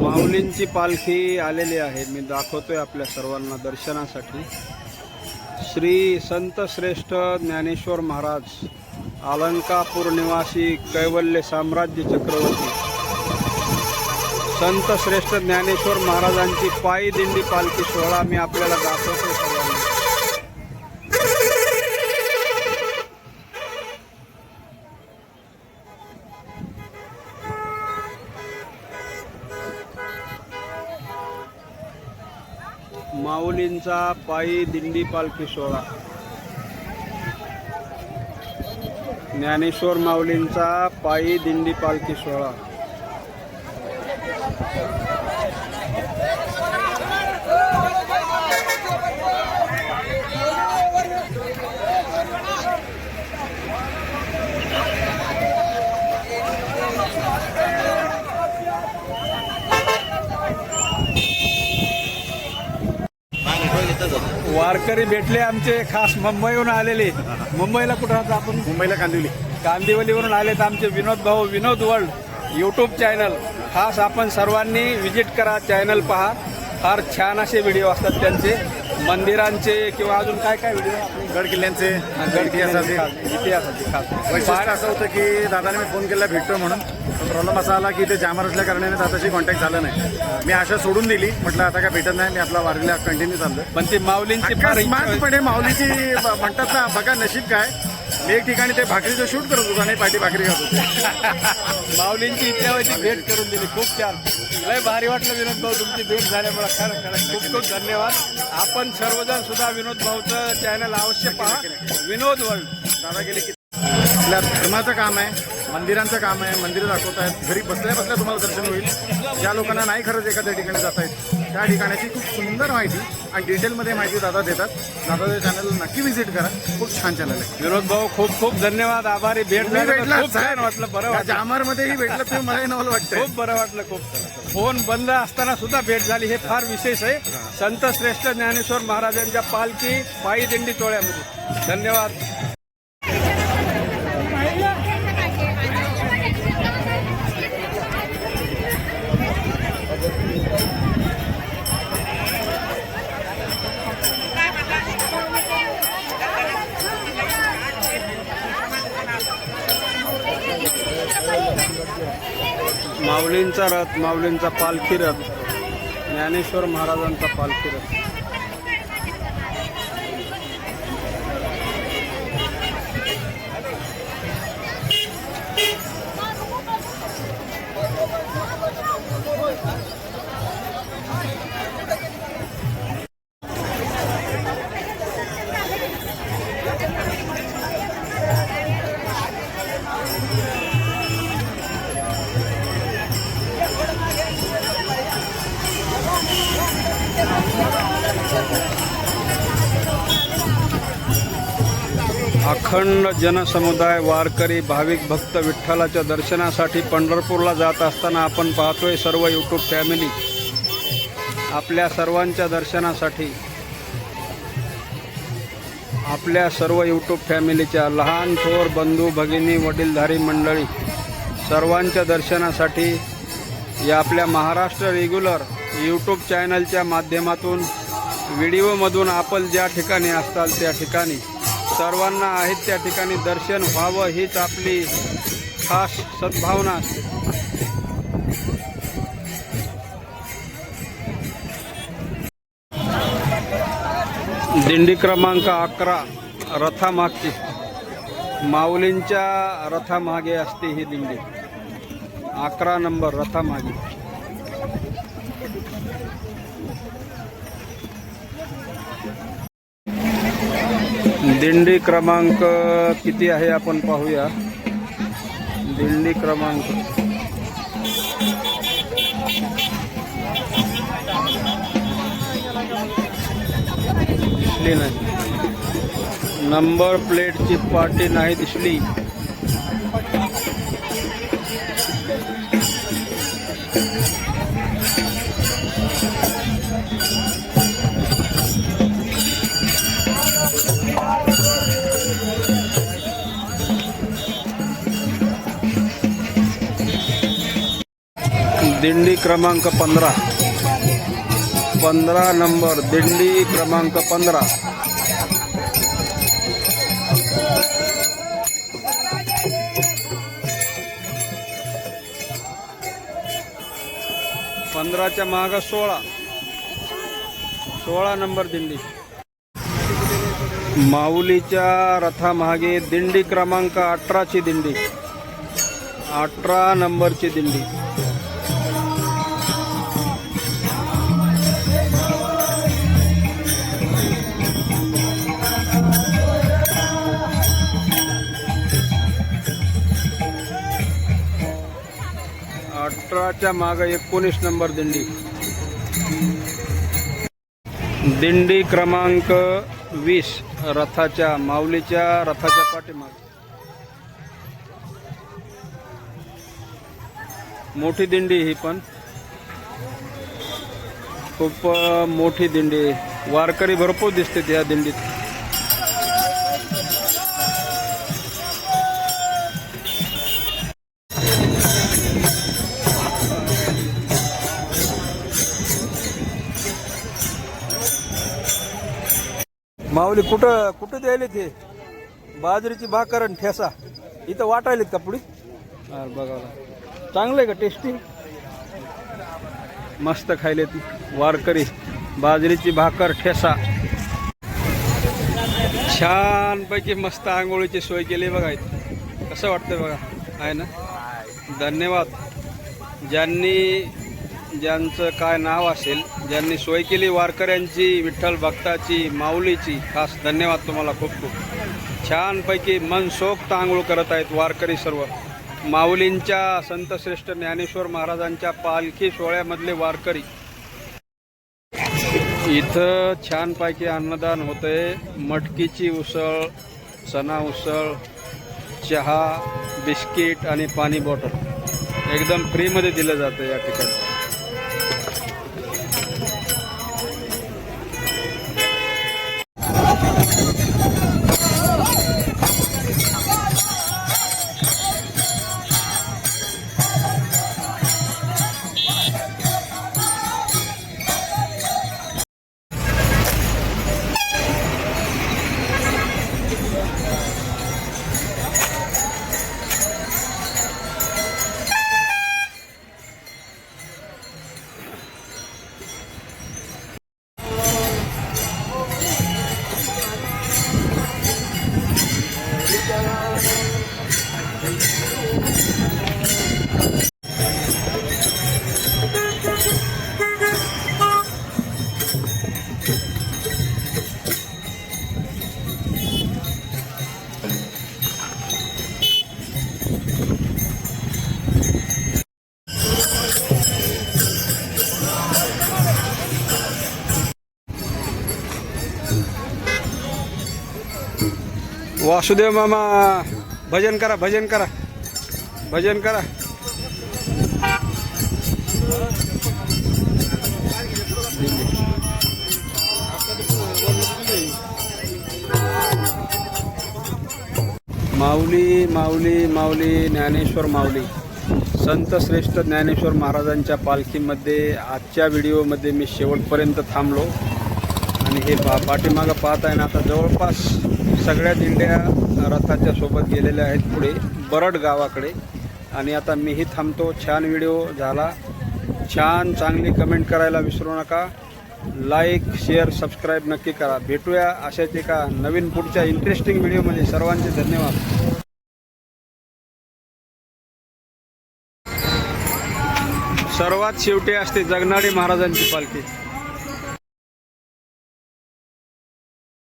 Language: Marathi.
माऊलींची पालखी आलेली आहे. मी दाखवतोय आपल्या सर्वांना दर्शनासाठी. श्री संत श्रेष्ठ ज्ञानेश्वर महाराज, अलंकापूर निवासी, कैवल्य साम्राज्य चक्रवर्ती संत श्रेष्ठ ज्ञानेश्वर महाराजांची पायी दिंडी पालखी सोहळा मी आपल्याला दाखवतोय सर्वांना. माऊलींचा पायी दिंडी पालखी सोहळा, ज्ञानेश्वर माऊलींचा पायी दिंडी पालखी सोहळा. वारकरी भेटले आमचे, खास मुंबईहून आलेले. मुंबईला कुठं राहतो आपण? मुंबईला कांदिवली. कांदिवलीवरून आलेत आमचे विनोद भाऊ, विनोद वर्ल्ड यूट्यूब चॅनल. खास आपण सर्वांनी विजिट करा, चॅनल पहा. फार छान असे व्हिडिओ असतात त्यांचे, मंदिरांचे किंवा अजून काय काय व्हिडिओ, गड किल्ल्यांचे, इतिहासाचे खास. वैशिष्ट्य असं होतं की दादाने मी फोन केला भेटतो म्हणून. प्रॉब्लेम असा आला की ते जामर असल्या कारणाने दादाशी कॉन्टॅक्ट झाला नाही. मी आशा सोडून दिली, म्हटलं आता काय भेटत नाही, मी आपला वारीला कंटिन्यू चाललो. पण ती माऊलींची पण माऊलीची म्हणतात ना, बघा नशीब काय. मी एक ठिकाणी ते भाकरीचं शूट करत होतो आणि पाठी भाकरी खात होते. माऊलींची इतिहासाची भेट करून दिली. खूप छान, लय भारी वाटलं विनोद भाऊ तुमची भेट झाल्यामुळे. खरं खरं खूप खूप धन्यवाद. आपण सर्वजण सुद्धा विनोद भाऊचं चॅनल अवश्य पहा, विनोद वर्ल्ड. दादा गेले की आपल्या धर्माचं काम आहे, मंदिरांचं काम आहे, मंदिरं दाखवत आहेत, घरी बसल्या बसल्या तुम्हाला दर्शन होईल. ज्या लोकांना नाही खरंच एखाद्या ठिकाणी जात आहेत त्या ठिकाणाची खूप सुंदर माहिती आणि डिटेलमध्ये माहिती दादा देतात. दादाचं चॅनल नक्की व्हिजिट करा, खूप छान चॅनल आहे. विनोद भाऊ खूप खूप धन्यवाद, आभारी. भेट तुम्ही झाली, भेटलात, खूप छान वाटलं, बरं वाटलं. जामरमध्येही भेटलं तुम्ही, मलाही नवल वाटतं. खूप बरं वाटलं. खूप फोन बंद असताना सुद्धा भेट झाली, हे फार विशेष आहे. संत श्रेष्ठ ज्ञानेश्वर महाराजांच्या पालखी पायी दिंडी टोळ्यामध्ये. धन्यवाद. माऊलींचा रथ, माऊलींचा पालखी रथ, ज्ञानेश्वर महाराजांचा पालखी रथ. अखंड जनसमुदाय, वारकरी, भाविक भक्त विठ्ठलाच्या दर्शनासाठी पंढरपूरला जात असताना आपण पाहतोय सर्व यूट्यूब फॅमिली आपल्या सर्वांच्या दर्शनासाठी, आपल्या सर्व यूट्यूब फॅमिलीच्या लहान थोर बंधू भगिनी वडीलधारी मंडळी सर्वांच्या दर्शनासाठी या आपल्या महाराष्ट्र रेग्युलर यूट्यूब चॅनलच्या माध्यमातून व्हिडिओमधून आपण ज्या ठिकाणी असताल त्या ठिकाणी सर्वांना आहेत त्या ठिकाणी दर्शन व्हावं हीच आपली खास सद्भावना असते. दिंडी क्रमांक 11 रथामागची, माऊलींच्या रथामागे असते ही दिंडी. 11 नंबर रथामागे. दिंडी क्रमांक किती आहे आपण पाहूया. दिंडी क्रमांक दिसली नाही, नंबर प्लेटची पाटी नाही दिसली. दिंडी क्रमांक 15 नंबर, दिंडी क्रमांक 15. पंधराच्या माग 16 नंबर दिंडी. माऊलीच्या रथामागे दिंडी क्रमांक 18ची दिंडी, 18 नंबरची दिंडी. च्या माग 19 नंबर दिंडी. दिंडी क्रमांक 20 रथाच्या, माऊलीच्या रथाच्या पाठीमाग. मोठी दिंडी ही पण खूप मोठी दिंडी. वारकरी भरपूर दिसतात या दिंडीत. माऊली कुठं द्यायले ते बाजरीची भाकर आणि ठेसा इथं वाटायलेत का पुढे? बघा चांगलं आहे का, टेस्टी मस्त खायले ती वारकरी. बाजरीची भाकर ठेसा छानपैकी मस्त आंघोळीची सोय केली बघा. कसं वाटतंय बघा, आहे ना. धन्यवाद ज्यांचं काय नाव असेल, ज्यांनी सोय केली वारकऱ्यांची, विठ्ठल भक्ताची, माऊलीची, खास धन्यवाद तुम्हाला. खूप खूप छानपैकी मनसोक्त आंघोळ करत आहेत वारकरी सर्व. माऊलींच्या संतश्रेष्ठ ज्ञानेश्वर महाराजांच्या पालखी सोहळ्यामधले वारकरी. इथं छानपैकी अन्नदान होतंय. मटकीची उसळ, चना उसळ, चहा, बिस्किट आणि पाणी बॉटल एकदम फ्रीमध्ये दिलं जातं या ठिकाणी. वासुदेव मामा भजन करा, भजन करा, भजन करा. माऊली माऊली माऊली ज्ञानेश्वर माऊली. संत श्रेष्ठ ज्ञानेश्वर महाराजांच्या पालखीमध्ये आजच्या व्हिडिओमध्ये मी शेवटपर्यंत थांबलो. आणि हे पाठीमागं पाहत आहे ना, आता जवळपास सगळ्या दिंड्या रथाच्या सोबत गेलेल्या आहेत पुढे बरड गावाकडे. आणि आता मीही थांबतो. छान व्हिडिओ झाला. छान चांगली कमेंट करायला विसरू नका. लाईक शेअर सबस्क्राईब नक्की करा. भेटूया अशाच एका नवीन पुढच्या इंटरेस्टिंग व्हिडिओमध्ये. सर्वांचे धन्यवाद. सर्वात शेवटी असते जगनाडी महाराजांची पालखी.